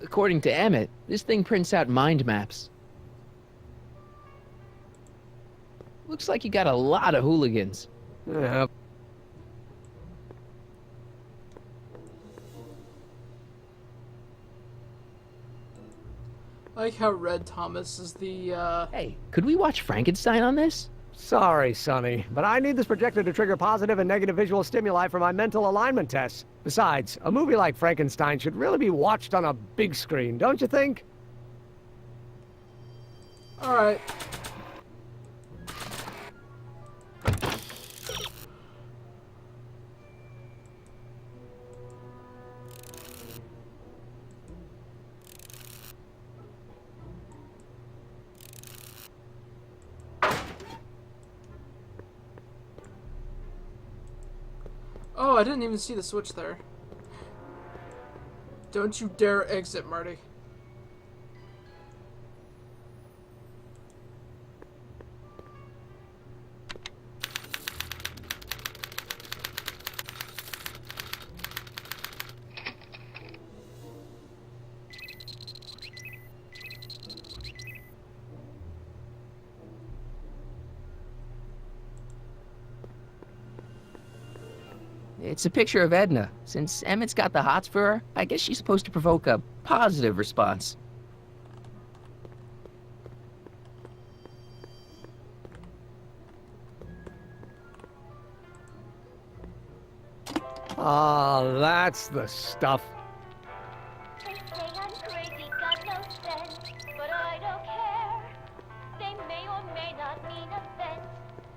According to Emmett, this thing prints out mind maps. Looks like you got a lot of hooligans. Yeah. I like how Red Thomas is the, Hey, could we watch Frankenstein on this? Sorry, Sonny, but I need this projector to trigger positive and negative visual stimuli for my mental alignment tests. Besides, a movie like Frankenstein should really be watched on a big screen, don't you think? Alright. Oh, I didn't even see the switch there. Don't you dare exit, Marty. It's a picture of Edna. Since Emmett's got the hots for her, I guess she's supposed to provoke a positive response. Oh, that's the stuff. They say I'm crazy, got no sense, but I don't care. They may or may not mean offense,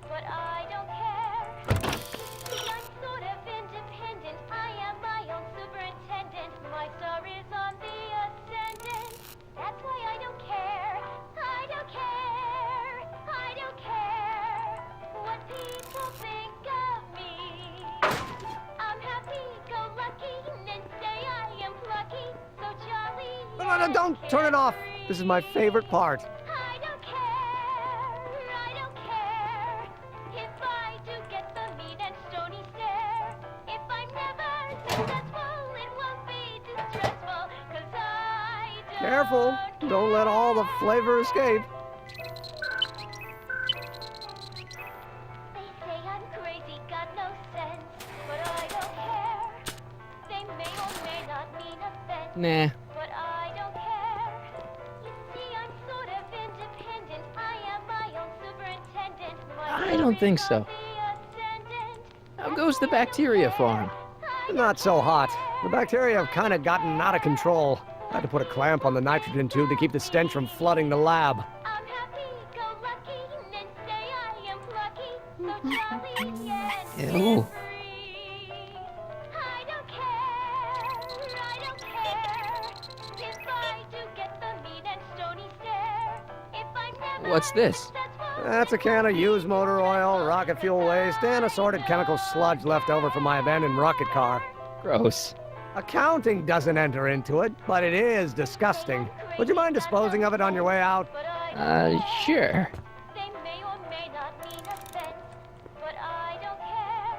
but I don't care. See, I'm sort of independent. I am my own superintendent. My star is on the ascendant. That's why I don't care. I don't care. I don't care what people think of me. I'm happy-go-lucky and say I am plucky, so jolly. No, don't turn it off. This is my favorite part. I don't care. I don't care if I do get the mean and stony stare. If I'm never successful, it won't be distressful, 'cause I don't Careful. Don't let all the flavor escape. They say I'm crazy, got no sense, but I don't care. They may or may not mean offense, Nah. but I don't care. You see, I'm sort of independent. I am my own superintendent. My I don't think so. star is on the ascendant. How goes the bacteria farm? Not so hot. The bacteria have kind of gotten out of control. I had to put a clamp on the nitrogen tube to keep the stench from flooding the lab. I'm happy-go-lucky and say I am plucky, so jolly and Ew. free. I don't care, I don't care if I do get the mean and stony stare. If I'm never What's this? successful, That's a can of used motor oil, rocket fuel waste, and assorted chemical sludge left over from my abandoned rocket car. Gross. Accounting doesn't enter into it, but it is disgusting. Would you mind disposing of it on your way out? but I Sure. They may or may not mean offense, but I don't care.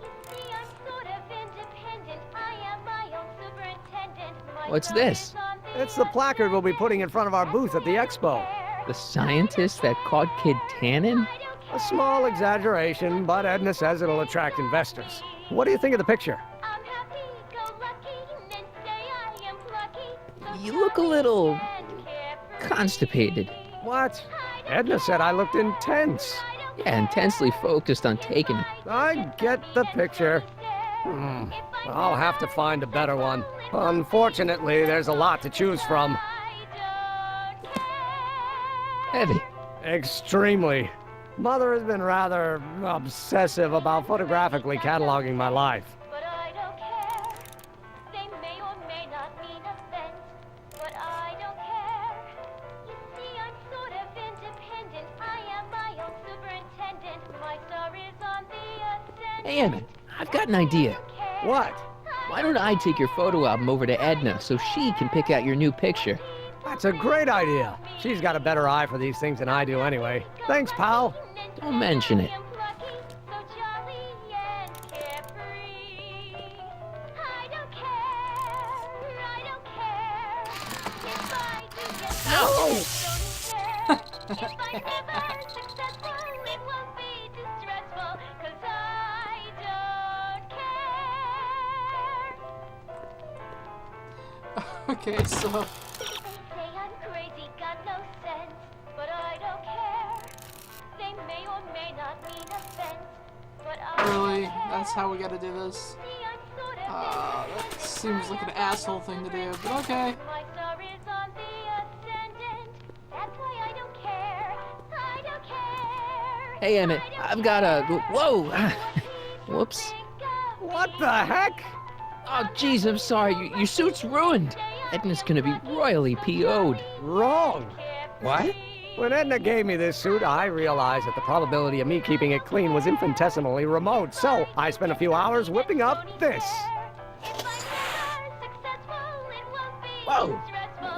You see, I'm sort of independent. I am my own superintendent. My What's star this? is on It's the placard we'll be putting in front of our booth at the Expo. The scientist that caught Kid Tannen? A small exaggeration, but Edna says it'll attract investors. What do you think of the picture? I'm happy-go-lucky and say I am plucky, so You look a little and carefree. constipated. What? Edna said I looked intense. Yeah, intensely focused on taking it. I get the picture. I'll have to find a better one. Unfortunately, there's a lot to choose from. Heavy. Extremely. Mother has been rather obsessive about photographically cataloging my life. But I don't care. They may or may not mean offense, but I don't care. You see, I'm sort of independent. I am my own superintendent. My star is on the ascendant. Hey, Emmett, I've got an idea. What? Why don't I take your photo album over to Edna so she can pick out your new picture? That's a great idea. She's got a better eye for these things than I do anyway. Thanks, pal. Don't mention it. Okay, so People say I'm crazy, got no sense, but I don't care. They may or That's how we gotta do this. That seems like an asshole thing to do, but okay. Hey, Emmett, I've got a... Whoa! Whoops. What the heck? Oh, jeez, I'm sorry. Your suit's ruined. Edna's gonna be royally PO'd. Wrong. What? When Edna gave me this suit, I realized that the probability of me keeping it clean was infinitesimally remote, so I spent a few hours whipping up this. Whoa!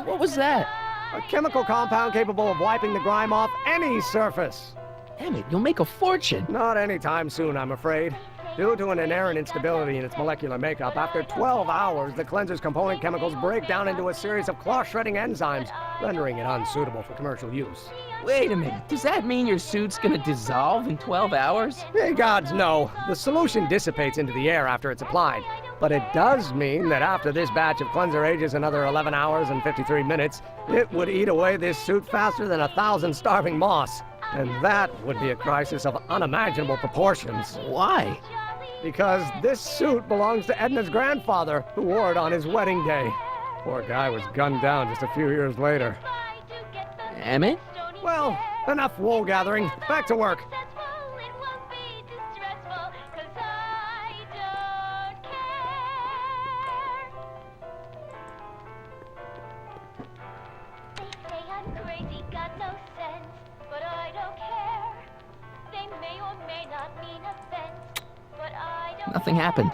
What was that? A chemical compound capable of wiping the grime off any surface. Emmett, you'll make a fortune. Not anytime soon, I'm afraid. Due to an inherent instability in its molecular makeup, after 12 hours, the cleanser's component chemicals break down into a series of cloth-shredding enzymes, rendering it unsuitable for commercial use. Wait a minute. Does that mean your suit's gonna dissolve in 12 hours? Hey, gods, no. The solution dissipates into the air after it's applied. But it does mean that after this batch of cleanser ages another 11 hours and 53 minutes, it would eat away this suit faster than 1,000 starving moths. And that would be a crisis of unimaginable proportions. Why? Because this suit belongs to Edna's grandfather, who wore it on his wedding day. Poor guy was gunned down just a few years later. Emmett? Well, enough wool gathering. Back to work. Nothing happened.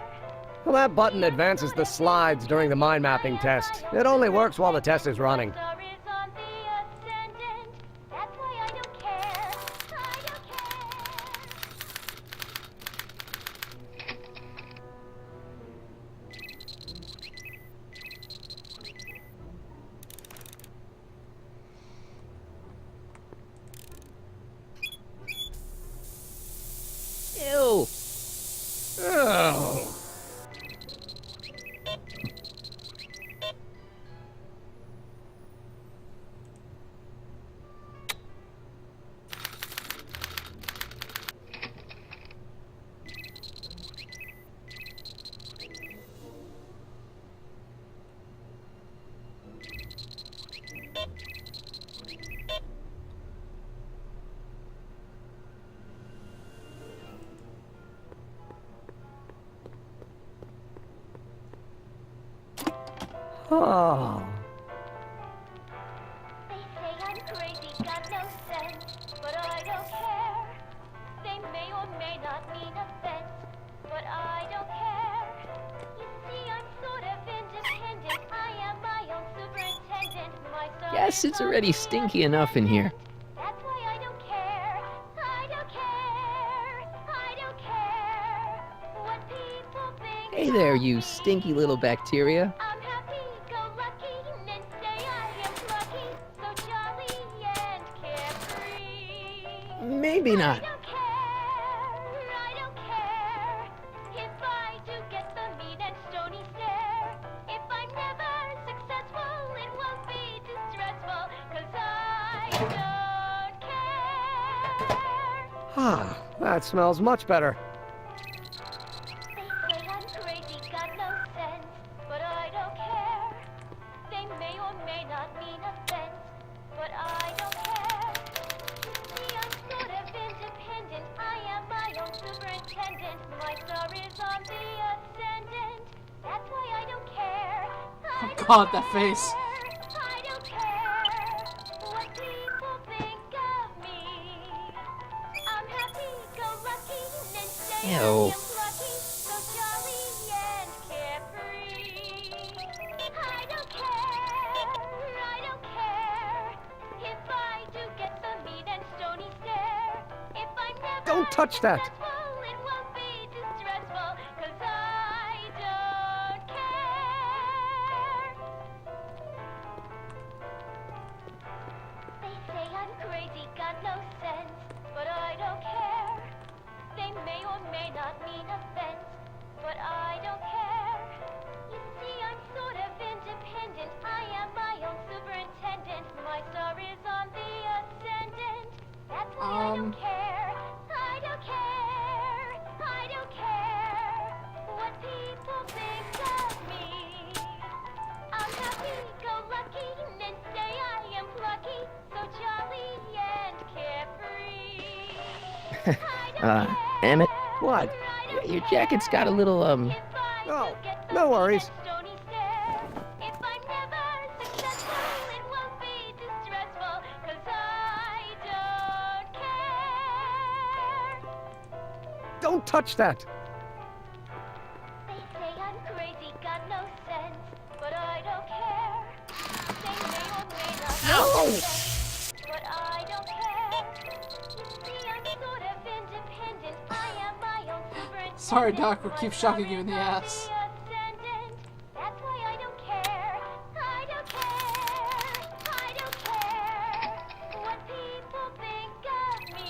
Well, that button advances the slides during the mind mapping test. It only works while the test is running. Ew! Oh. Oh. They say I'm crazy, got no sense, but I don't care. They may or may not mean offense, but I don't care. You see, I'm sort of independent. I am my own superintendent. My son Guess it's already stinky enough in here. That's why I don't care. I don't care. I don't care what people think. Hey there, you stinky little bacteria. I'm happy-go-lucky and say I am lucky, so jolly and carefree. Maybe not. I don't care if I do get the mean and stony stare. If I'm never successful, it won't be distressful, 'cause I don't care. Ah, that smells much better. They say I'm crazy, got no sense, but I don't care. They may or may not mean offense, but I don't care. You see, I'm sort of independent. I am my own superintendent. My star is on the ascendant. That's why I don't care. I don't God, that face. care. I don't care what people think of me. I'm happy-go-lucky and say I am Ew. lucky, so jolly and carefree. I don't care if I do get the mean and stony stare. If I'm never Don't touch that. successful, it won't be distressful, 'cause I don't care. They say I'm crazy, got no sense, but I don't care. They may or may not mean offense, but I don't care. You see, I'm sort of independent. I am my own superintendent. My star is on the ascendant. That's why I don't care. I don't care. I don't care lucky and say I am plucky, so jolly and carefree. Emmett, What? your jacket's got a little, Oh, no worries. If I'm never successful, it won't be distressful, 'cause I don't care. Don't touch that. They say I'm crazy, got no sense, but I don't care. They may or may not make sense, but I don't care. You see, I'm sort of independent. I am my own superintendent. Sorry, Doc, we'll My keep shocking you in the story's on ass. the ascendant. That's why I don't care. I don't care. I don't care what people think of me.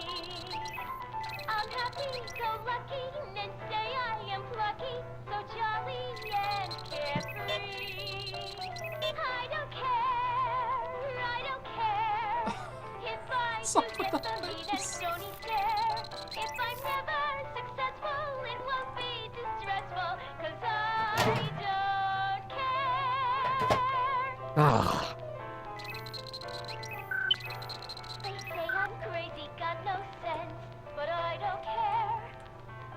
I'm happy-go-lucky and say I am plucky, so jolly and carefree. I don't care. I don't care if I Stop do with get the the mean and face. stony stare. If I'm never successful, it won't be distressful, 'cause I don't care. Ah, They say I'm crazy, got no sense, but I don't care.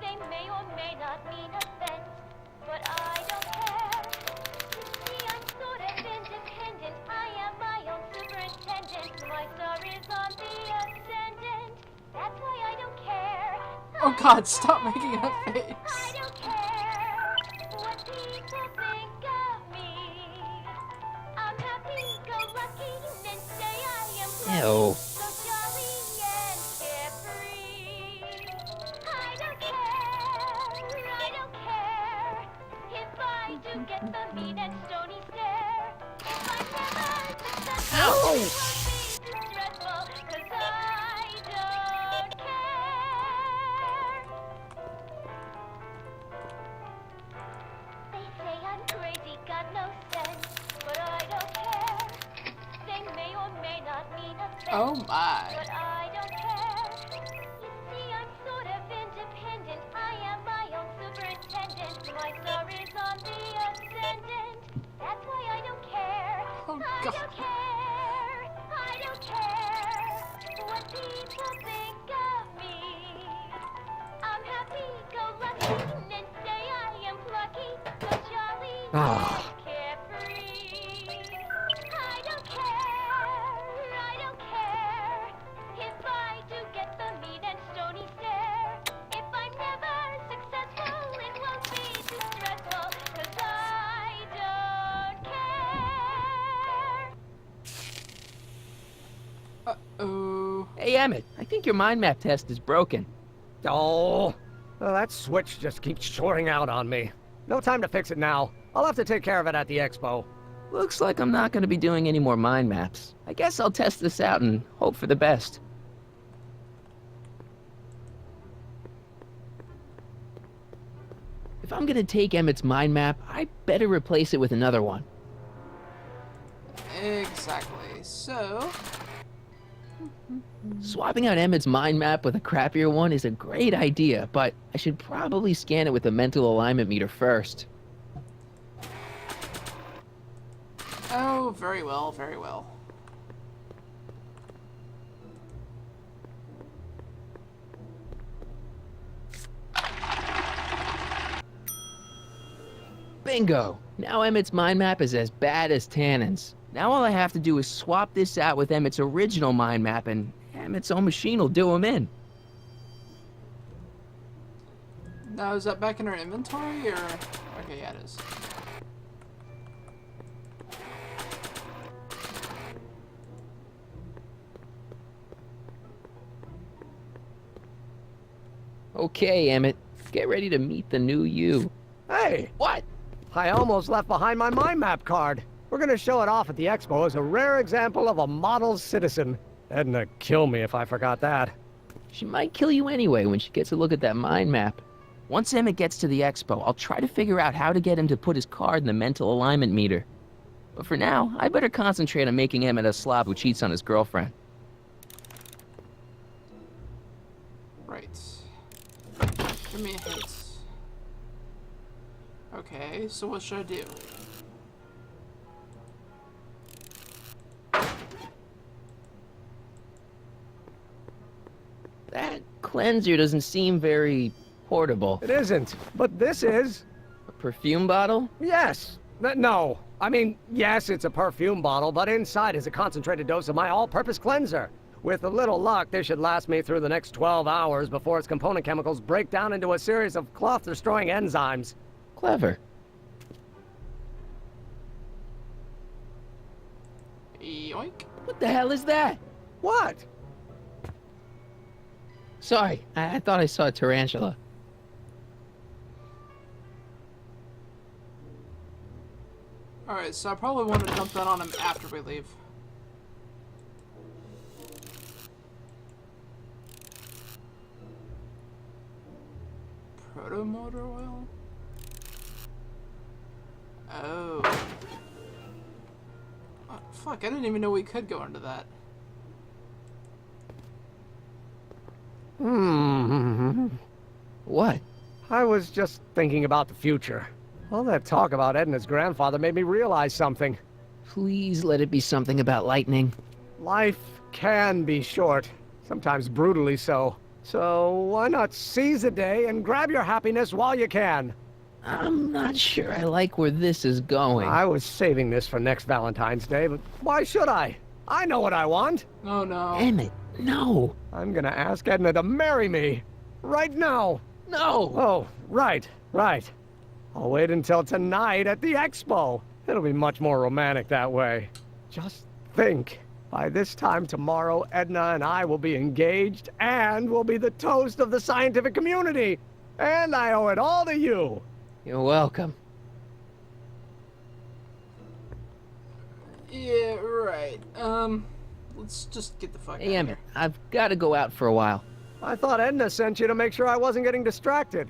They may or may not mean offense, but I don't care. You see, I'm sort of independent. I am my own superintendent. My star is on the ascendant. That's why I don't care. Oh God, stop making a I face. don't care what people think of me. I'm happy-go-lucky and say I am Ew. so jolly and carefree. I don't care if I do get the mean and stony stare. If I'm never successful, it won't be distressful, 'cause I don't care. They say I'm crazy, got no sense, but I don't care. They may or may not mean offense. Oh my. But I don't care. You see, I'm sort of independent. I am my own superintendent. My star is on the ascendant. That's why I don't care. Oh, I God. don't care. I don't care what people think of me. I'm happy-go-lucky and say I am plucky, so jolly Ah. and carefree. I don't care. I don't care if I do get the mean and stony stare. If I'm never successful, it won't be distressful, 'cause I don't care. Uh-oh. Hey, Emmett, I think your mind map test is broken. Oh, well, that switch just keeps shorting out on me. No time to fix it now. I'll have to take care of it at the expo. Looks like I'm not going to be doing any more mind maps. I guess I'll test this out and hope for the best. If I'm going to take Emmett's mind map, I better replace it with another one. Exactly. So, Swapping out Emmett's mind map with a crappier one is a great idea, but I should probably scan it with a mental alignment meter first. oh, very well, very well. Bingo! Now Emmett's mind map is as bad as Tannen's. Now all I have to do is swap this out with Emmett's original mind map, and Emmett's own machine will do him in. Now, is that back in our inventory, or... Okay, yeah, it is. Okay, Emmett, get ready to meet the new you. Hey, What? I almost left behind my mind map card. We're gonna show it off at the expo as a rare example of a model citizen. Edna kill me if I forgot that. She might kill you anyway when she gets a look at that mind map. Once Emmett gets to the expo, I'll try to figure out how to get him to put his card in the mental alignment meter. But for now, I better concentrate on making Emmett a slob who cheats on his girlfriend. Right. Give me a hint. Okay, so what should I do? That cleanser doesn't seem very portable. It isn't, but this is. A perfume bottle? Yes. No. I mean, yes, it's a perfume bottle, but inside is a concentrated dose of my all-purpose cleanser. With a little luck, this should last me through the next 12 hours before its component chemicals break down into a series of cloth-destroying enzymes. Clever. Yoink. What the hell is that? What? Sorry, I thought I saw a tarantula. Alright, so I probably want to dump that on him after we leave. Proto-motor oil? Oh. Fuck, I didn't even know we could go into that. What? I was just thinking about the future. All that talk about Edna's grandfather made me realize something. Please let it be something about lightning. Life can be short, sometimes brutally so. So why not seize the day and grab your happiness while you can? I'm not sure I like where this is going. I was saving this for next Valentine's Day, but why should I? I know what I want. Oh no. Emmett, no. I'm gonna ask Edna to marry me. Right now. No. Oh, right. I'll wait until tonight at the Expo. It'll be much more romantic that way. Just think. By this time tomorrow, Edna and I will be engaged and will be the toast of the scientific community. And I owe it all to you. You're welcome. Yeah, right. Let's just get the fuck out Hey, of Emmett, here. I've got to go out for a while. I thought Edna sent you to make sure I wasn't getting distracted.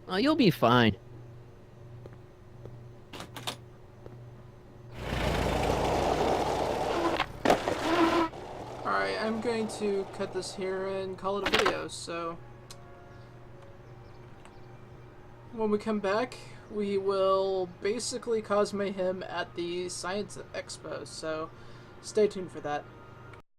Oh, you'll be fine. Alright, I'm going to cut this here and call it a video, so... When we come back, we will basically cause mayhem at the Science Expo, so stay tuned for that.